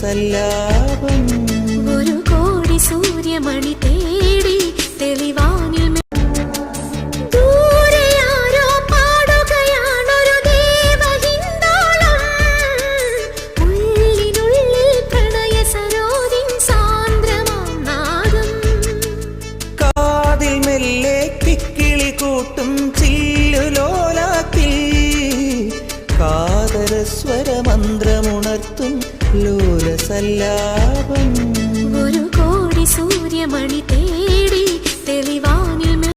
സല്ലാപം. ഒരു കോടി സൂര്യമണി തേടി തെളിവാനിൽ ദൂരെയാരോ പാടുകയാണൊരു ദേവഹിന്ദോളം. ഉള്ളിനുള്ളിൽ പ്രണയ സരോദിൻ സാന്ദ്രമാം നാദം. കാതിൽ മെല്ലെ കിക്കിളി കൂട്ടും ചില്ലുലോലാക്കിൽ കാതരസ്വരമന്ത്രമുണർത്തും ലോലസല്ലാപം.